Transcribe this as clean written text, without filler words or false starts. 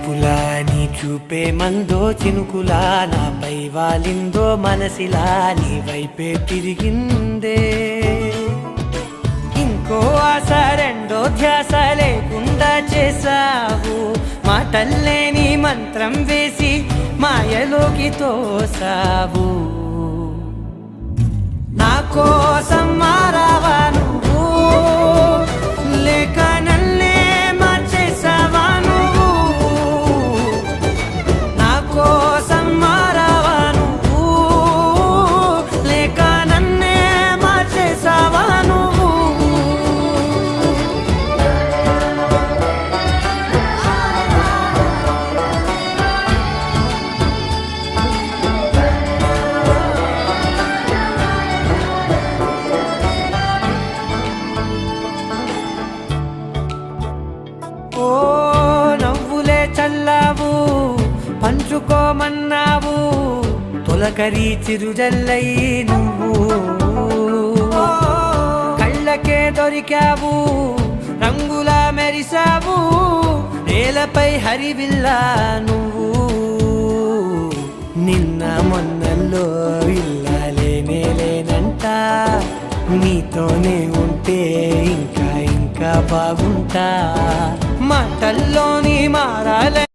చూపులా నీ చూపే మందో చినుకులా నాపై వాలిందో మనసిలా నీ వైపే తిరిగిందే ఇంకో ఆశ రెండో ధ్యాస లేకుండా చేసావు మాటల్లే నీ మంత్రం వేసి మాయలోకి తోసావు నా కోసం మారావా నువ్వు లేక నన్నే మార్చేసావా నువ్వు నా కోసం మారావా నువ్వు లేక నన్నే మార్చేసావా నువ్వు ఓ నవ్వులే చల్లావు పంచుకోమన్నావు తొలకరి చిరుజల్లై నువ్వు కళ్ళకే దొరికావు రంగులా మెరిసావు నేలపై హరివిల్లా నువ్వు నిన్న మొన్నల్లో ఇల్లాలేనే లేనంట నీతోనే ఉంటే ఇంకా ఇంకా బాగుంటా మాటల్లోని మారాలే